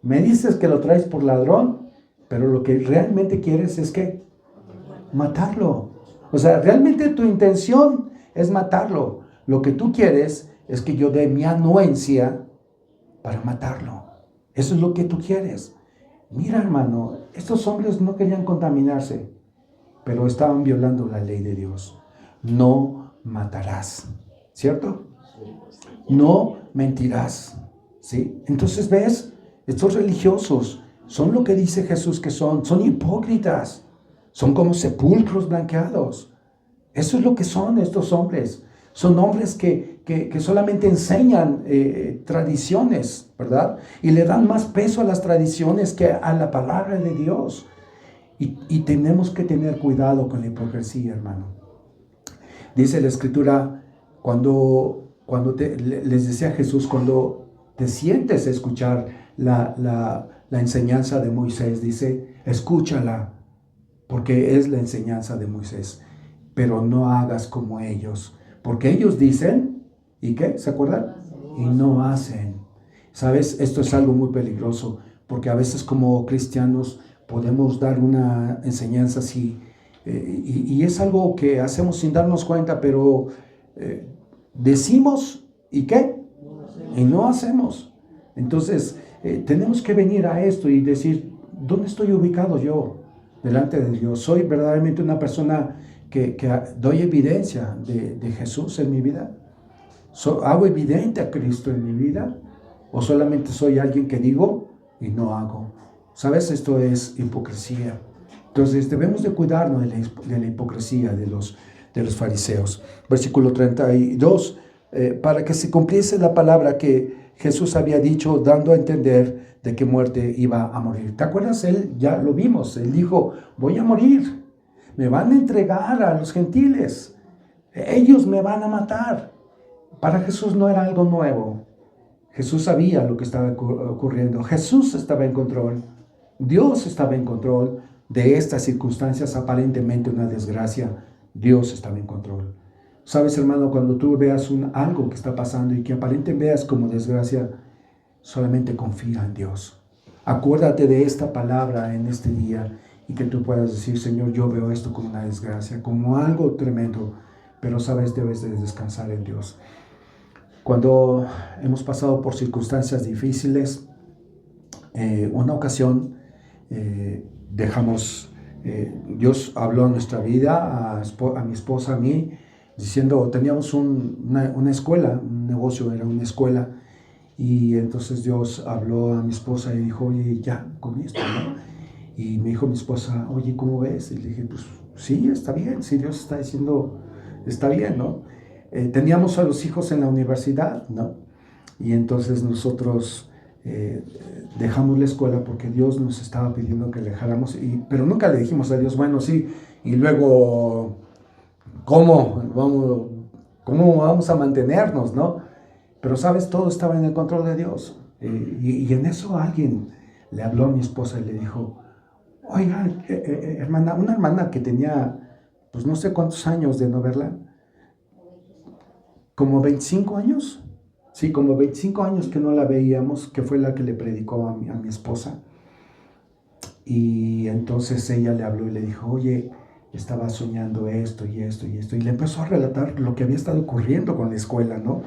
me dices que lo traes por ladrón, pero lo que realmente quieres es que matarlo. O sea, realmente tu intención es matarlo. Lo que tú quieres es que yo dé mi anuencia para matarlo. Eso es lo que tú quieres. Mira, hermano, estos hombres no querían contaminarse, pero estaban violando la ley de Dios. No matarás, ¿cierto? No mentirás, ¿sí? Entonces, ¿ves? Estos religiosos son lo que dice Jesús que son hipócritas, son como sepulcros blanqueados. Eso es lo que son estos hombres. Son hombres que solamente enseñan tradiciones, ¿verdad? Y le dan más peso a las tradiciones que a la palabra de Dios. Y tenemos que tener cuidado con la hipocresía, hermano. Dice la Escritura, cuando cuando les decía Jesús, cuando te sientes a escuchar la enseñanza de Moisés, dice, escúchala, porque es la enseñanza de Moisés, pero no hagas como ellos, porque ellos dicen, ¿y qué? ¿Se acuerdan? Y no hacen. ¿Sabes? Esto es algo muy peligroso, porque a veces como cristianos podemos dar una enseñanza así, y es algo que hacemos sin darnos cuenta, pero decimos, ¿y qué? Y no hacemos. Entonces, tenemos que venir a esto y decir, ¿dónde estoy ubicado yo delante de Dios? ¿Soy verdaderamente una persona que doy evidencia de Jesús en mi vida? ¿Hago evidente a Cristo en mi vida? ¿O solamente soy alguien que digo y no hago? ¿Sabes? Esto es hipocresía. Entonces debemos de cuidarnos de la hipocresía de los fariseos. Versículo 32, para que se cumpliese la palabra que Jesús había dicho, dando a entender de qué muerte iba a morir. ¿Te acuerdas? Él ya lo vimos. Él dijo, voy a morir. Me van a entregar a los gentiles. Ellos me van a matar. Para Jesús no era algo nuevo. Jesús sabía lo que estaba ocurriendo. Jesús estaba en control. Dios estaba en control de estas circunstancias, aparentemente una desgracia. Dios estaba en control. Sabes, hermano, cuando tú veas algo que está pasando y que aparentemente veas como desgracia, solamente confía en Dios. Acuérdate de esta palabra en este día y que tú puedas decir, Señor, yo veo esto como una desgracia, como algo tremendo, pero sabes, debes de descansar en Dios. Cuando hemos pasado por circunstancias difíciles, una ocasión Dios habló a nuestra vida, a mi esposa, a mí, diciendo, teníamos una escuela, un negocio, era una escuela, y entonces Dios habló a mi esposa y dijo, oye, ya, con esto, ¿no? Y me dijo mi esposa, oye, ¿cómo ves? Y le dije, pues sí, está bien, si Dios está diciendo, está bien, ¿no? Teníamos a los hijos en la universidad, ¿no? Y entonces nosotros dejamos la escuela porque Dios nos estaba pidiendo que le dejáramos, pero nunca le dijimos a Dios, bueno, sí, y luego, ¿cómo vamos a mantenernos, no? Pero sabes, todo estaba en el control de Dios. Y en eso alguien le habló a mi esposa y le dijo, oiga, hermana, una hermana que tenía, pues no sé cuántos años de no verla, como 25 años, sí, como 25 años que no la veíamos, que fue la que le predicó a mi esposa. Y entonces ella le habló y le dijo, oye, estaba soñando esto y esto y esto. Y le empezó a relatar lo que había estado ocurriendo con la escuela, ¿no?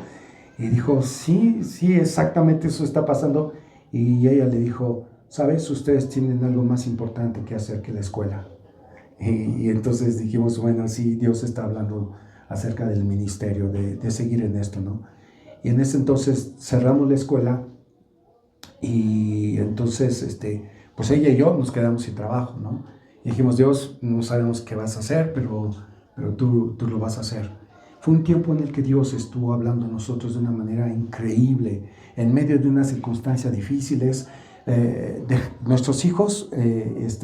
Y dijo, sí, exactamente eso está pasando. Y ella le dijo, ¿sabes? Ustedes tienen algo más importante que hacer que la escuela. Y entonces dijimos, bueno, sí, Dios está hablando acerca del ministerio, de seguir en esto, ¿no? Y en ese entonces cerramos la escuela y entonces, pues ella y yo nos quedamos sin trabajo, ¿no? Y dijimos, Dios, no sabemos qué vas a hacer, pero tú lo vas a hacer. Fue un tiempo en el que Dios estuvo hablando a nosotros de una manera increíble, en medio de unas circunstancias difíciles. Nuestros hijos,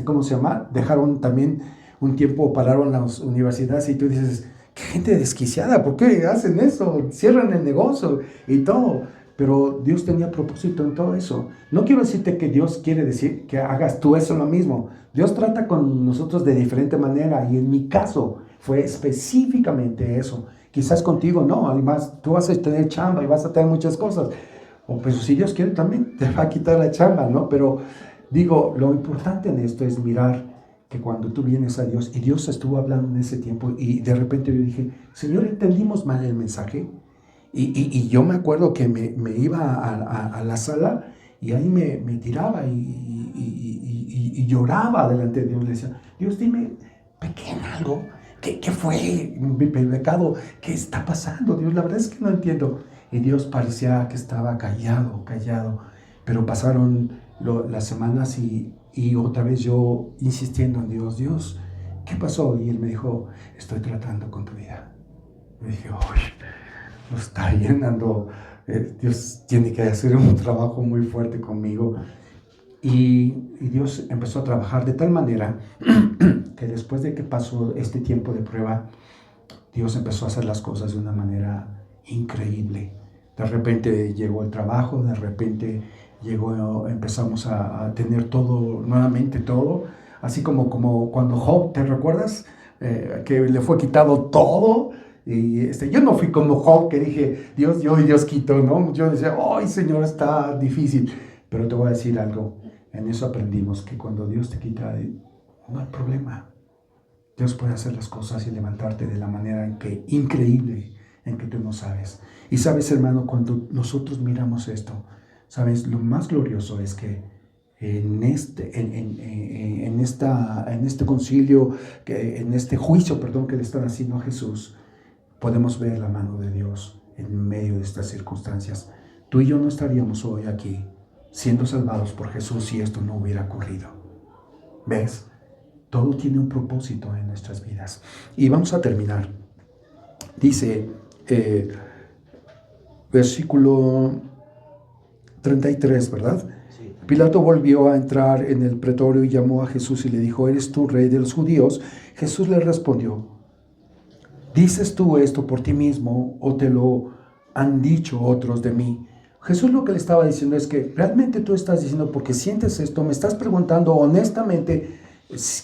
¿cómo se llama? Dejaron también un tiempo, pararon las universidades y tú dices, qué gente desquiciada, ¿por qué hacen eso? Cierran el negocio y todo. Pero Dios tenía propósito en todo eso. No quiero decirte que Dios quiere decir que hagas tú eso lo mismo. Dios trata con nosotros de diferente manera y en mi caso fue específicamente eso. Quizás contigo no, además tú vas a tener chamba y vas a tener muchas cosas. O pues si Dios quiere también te va a quitar la chamba, ¿no? Pero digo, lo importante en esto es mirar que cuando tú vienes a Dios, y Dios estuvo hablando en ese tiempo, y de repente yo dije, Señor, ¿entendimos mal el mensaje? Y yo me acuerdo que me iba a la sala y ahí me tiraba y lloraba delante de Dios. Le decía, Dios, dime, pequé en algo. ¿Qué fue mi pecado? ¿Qué está pasando, Dios? La verdad es que no entiendo. Y Dios parecía que estaba callado. Pero pasaron las semanas y otra vez yo insistiendo en Dios. Dios, ¿qué pasó? Y Él me dijo, estoy tratando con tu vida. Me dije, uy, no está llenando. Dios tiene que hacer un trabajo muy fuerte conmigo. Y Dios empezó a trabajar de tal manera que después de que pasó este tiempo de prueba, Dios empezó a hacer las cosas de una manera increíble. De repente llegó el trabajo, de repente empezamos a tener todo, nuevamente todo, así como cuando Job, ¿te recuerdas? Que le fue quitado todo. Y yo no fui como Job, que dije, Dios dio y Dios quitó, ¿no? Yo decía, ¡ay, Señor, está difícil! Pero te voy a decir algo, en eso aprendimos que cuando Dios te quita, no hay problema. Dios puede hacer las cosas y levantarte de la manera increíble en que tú no sabes. Y sabes, hermano, cuando nosotros miramos esto, sabes, lo más glorioso es que en este concilio, en este juicio, que le están haciendo a Jesús, podemos ver la mano de Dios en medio de estas circunstancias. Tú y yo no estaríamos hoy aquí siendo salvados por Jesús si esto no hubiera ocurrido. ¿Ves? Todo tiene un propósito en nuestras vidas. Y vamos a terminar. Dice, versículo 33, ¿verdad? Sí. Pilato volvió a entrar en el pretorio y llamó a Jesús y le dijo, ¿eres tú rey de los judíos? Jesús le respondió, ¿dices tú esto por ti mismo o te lo han dicho otros de mí? Jesús lo que le estaba diciendo es que realmente tú estás diciendo porque sientes esto, me estás preguntando honestamente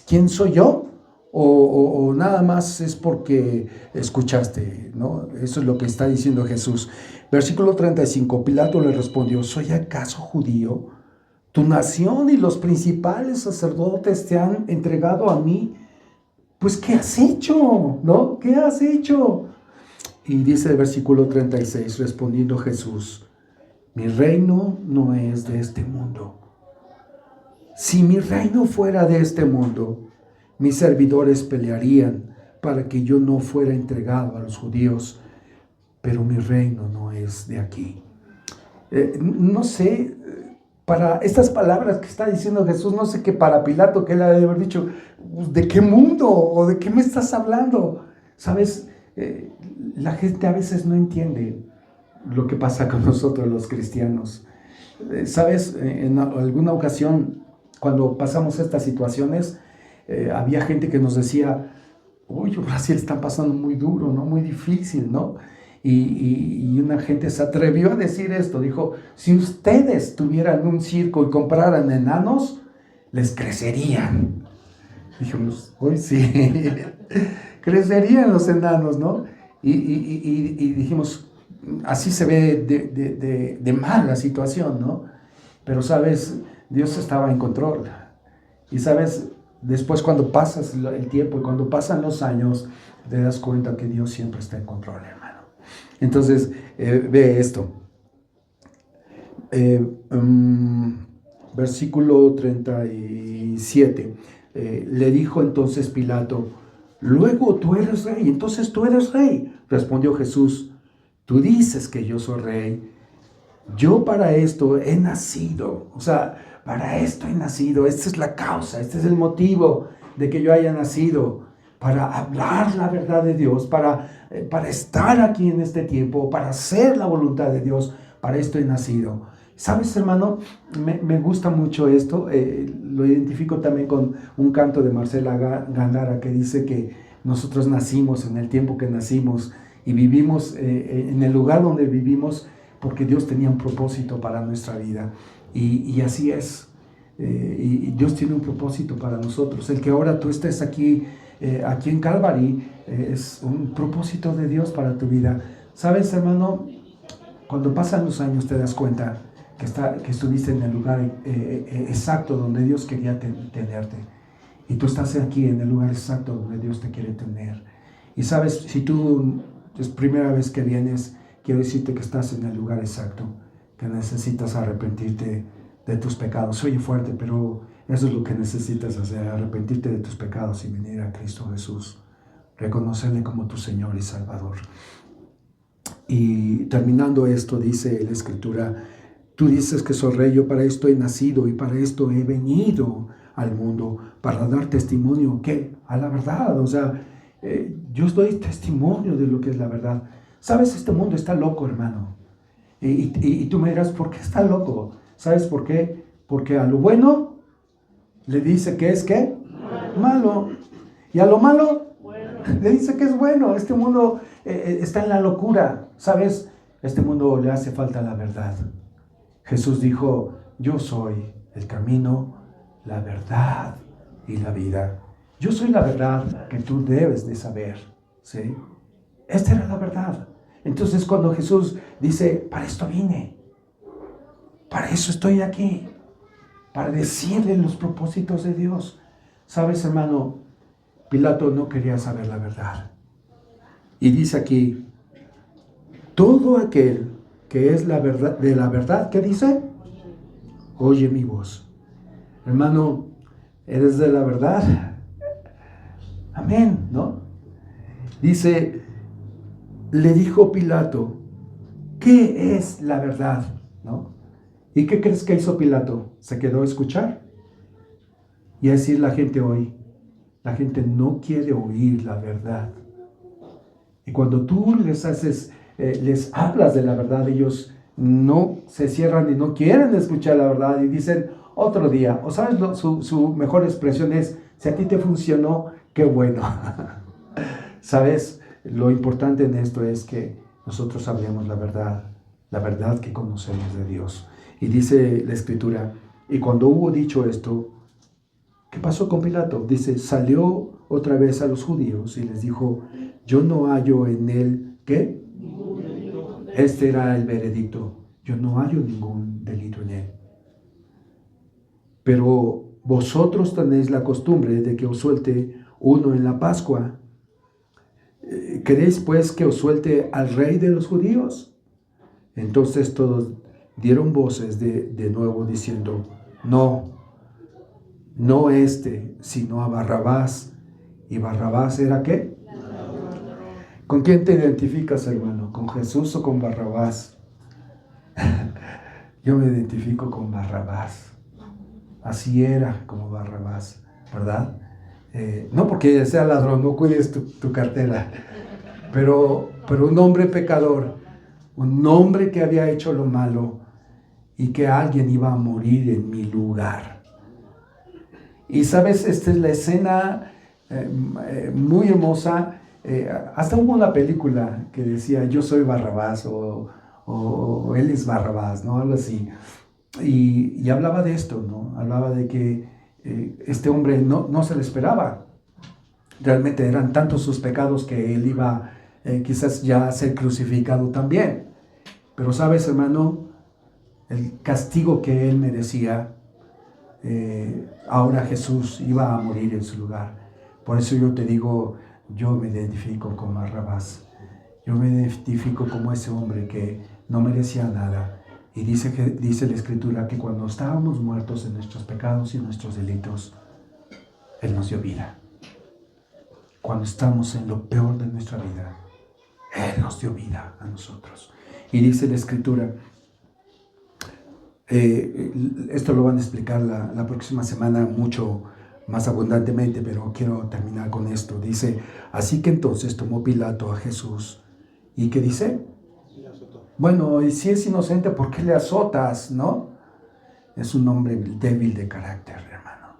quién soy yo o nada más es porque escuchaste, ¿no? Eso es lo que está diciendo Jesús. Versículo 35, Pilato le respondió, ¿soy acaso judío? Tu nación y los principales sacerdotes te han entregado a mí. Pues, ¿qué has hecho? ¿No? ¿Qué has hecho? Y dice el versículo 36, respondiendo Jesús, mi reino no es de este mundo. Si mi reino fuera de este mundo, mis servidores pelearían para que yo no fuera entregado a los judíos, pero mi reino no es de aquí. No sé, para estas palabras que está diciendo Jesús, no sé qué para Pilato que él ha de haber dicho, ¿de qué mundo? ¿O de qué me estás hablando? ¿Sabes? La gente a veces no entiende lo que pasa con nosotros los cristianos. ¿Sabes? En alguna ocasión, cuando pasamos estas situaciones, había gente que nos decía, uy, Brasil está pasando muy duro, ¿no? Muy difícil, ¿no? Y una gente se atrevió a decir esto, dijo, si ustedes tuvieran un circo y compraran enanos, les crecerían. Dijimos, uy, sí, crecerían los enanos, ¿no? Y dijimos, así se ve de mal la situación, ¿no? Pero, ¿sabes? Dios estaba en control. Y, ¿sabes? Después cuando pasas el tiempo y cuando pasan los años, te das cuenta que Dios siempre está en control, hermano. Entonces, ve esto. Versículo 37. Le dijo entonces Pilato, luego tú eres rey, entonces tú eres rey. Respondió Jesús, tú dices que yo soy rey. Yo para esto he nacido, o sea, para esto he nacido. Esta es la causa, este es el motivo de que yo haya nacido, para hablar la verdad de Dios, para estar aquí en este tiempo, para hacer la voluntad de Dios. Para esto he nacido. ¿Sabes, hermano? Me gusta mucho esto. Lo identifico también con un canto de Marcela Gándara que dice que nosotros nacimos en el tiempo que nacimos y vivimos en el lugar donde vivimos porque Dios tenía un propósito para nuestra vida. Y así es. Y Dios tiene un propósito para nosotros. El que ahora tú estés aquí en Calvary es un propósito de Dios para tu vida. ¿Sabes, hermano? Cuando pasan los años te das cuenta que estuviste en el lugar exacto donde Dios quería tenerte. Y tú estás aquí en el lugar exacto donde Dios te quiere tener. Y sabes, si tú es primera vez que vienes, quiero decirte que estás en el lugar exacto, que necesitas arrepentirte de tus pecados. Oye fuerte, pero eso es lo que necesitas hacer, arrepentirte de tus pecados y venir a Cristo Jesús, reconocerle como tu Señor y Salvador. Y terminando esto, dice la Escritura, tú dices que soy rey, yo para esto he nacido y para esto he venido al mundo, para dar testimonio, ¿qué? A la verdad. O sea, yo doy testimonio de lo que es la verdad. ¿Sabes? Este mundo está loco, hermano. Y tú me dirás, ¿por qué está loco? ¿Sabes por qué? Porque a lo bueno le dice que es, ¿qué? Malo. Y a lo malo le dice que es bueno. Este mundo está en la locura. ¿Sabes? Este mundo le hace falta la verdad. Jesús dijo, yo soy el camino, la verdad y la vida. Yo soy la verdad que tú debes de saber, ¿sí? Esta era la verdad. Entonces cuando Jesús dice, para esto vine, para eso estoy aquí, para decirle los propósitos de Dios. ¿Sabes, hermano? Pilato no quería saber la verdad. Y dice aquí, todo aquel que es la verdad, de la verdad, ¿qué dice? Oye mi voz. Hermano, ¿eres de la verdad? Amén, ¿no? Dice, le dijo Pilato, ¿qué es la verdad? ¿No? ¿Y qué crees que hizo Pilato? ¿Se quedó a escuchar? Y a decir la gente hoy, la gente no quiere oír la verdad. Y cuando tú les hablas de la verdad, ellos no se cierran y no quieren escuchar la verdad y dicen otro día. O sabes, su mejor expresión es, si a ti te funcionó, qué bueno. ¿Sabes? Lo importante en esto es que nosotros hablemos la verdad que conocemos de Dios. Y dice la Escritura, y cuando hubo dicho esto, ¿qué pasó con Pilato? Dice, salió otra vez a los judíos y les dijo, yo no hallo en él, ¿qué? Este era el veredicto, yo no hallo ningún delito en él. Pero vosotros tenéis la costumbre de que os suelte uno en la Pascua. ¿Queréis pues que os suelte al rey de los judíos? Entonces todos dieron voces de nuevo diciendo, no este, sino a Barrabás. ¿Y Barrabás era qué? ¿Con quién te identificas, hermano? ¿Con Jesús o con Barrabás? Yo me identifico con Barrabás. Así era como Barrabás, ¿verdad? No porque sea ladrón, no cuides tu cartera, pero un hombre pecador, un hombre que había hecho lo malo y que alguien iba a morir en mi lugar. Y sabes, esta es la escena muy hermosa. Hasta hubo una película que decía yo soy Barrabás o él es Barrabás, ¿no? Algo así. Y hablaba de esto, ¿no? Hablaba de que este hombre no se le esperaba. Realmente eran tantos sus pecados que él iba quizás ya a ser crucificado también. Pero sabes, hermano, el castigo que él merecía, ahora Jesús iba a morir en su lugar. Por eso yo te digo, yo me identifico con Barrabás. Yo me identifico como ese hombre que no merecía nada. Y dice la Escritura que cuando estábamos muertos en nuestros pecados y nuestros delitos, Él nos dio vida. Cuando estamos en lo peor de nuestra vida, Él nos dio vida a nosotros. Y dice la Escritura, esto lo van a explicar la próxima semana mucho más abundantemente, pero quiero terminar con esto. Dice, así que entonces tomó Pilato a Jesús. ¿Y qué dice? Bueno, y si es inocente, ¿por qué le azotas, no? Es un hombre débil de carácter, hermano.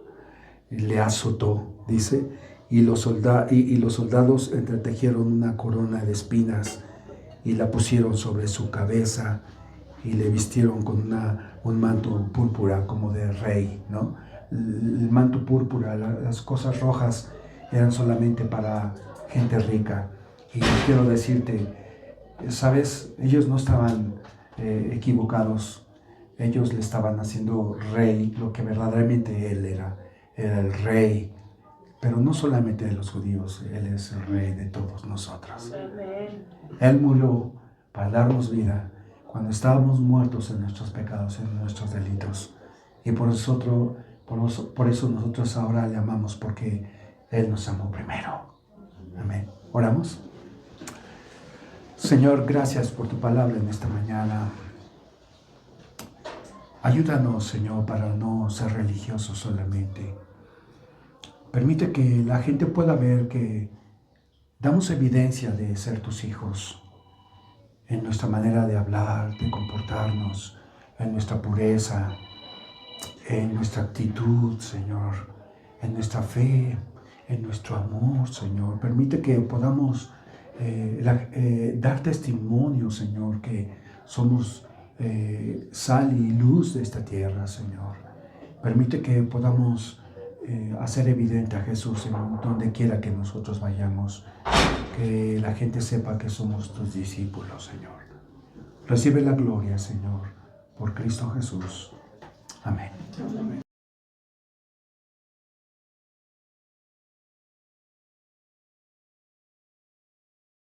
Le azotó, dice, y los soldados entretejieron una corona de espinas y la pusieron sobre su cabeza y le vistieron con un manto púrpura como de rey, ¿no? El manto púrpura, las cosas rojas eran solamente para gente rica. Y quiero decirte, ¿sabes? Ellos no estaban equivocados. Ellos le estaban haciendo rey, lo que verdaderamente él era el rey. Pero no solamente de los judíos, Él es el rey de todos nosotros. Él murió para darnos vida cuando estábamos muertos en nuestros pecados, en nuestros delitos. Y por eso nosotros ahora le amamos, porque Él nos amó primero. Amén. ¿Oramos? Señor, gracias por tu palabra en esta mañana. Ayúdanos, Señor, para no ser religiosos solamente. Permite que la gente pueda ver que damos evidencia de ser tus hijos en nuestra manera de hablar, de comportarnos, en nuestra pureza, en nuestra actitud, Señor, en nuestra fe, en nuestro amor, Señor. Permite que podamos dar testimonio, Señor, que somos sal y luz de esta tierra, Señor. Permite que podamos hacer evidente a Jesús en donde quiera que nosotros vayamos, que la gente sepa que somos tus discípulos, Señor. Recibe la gloria, Señor, por Cristo Jesús. Amén.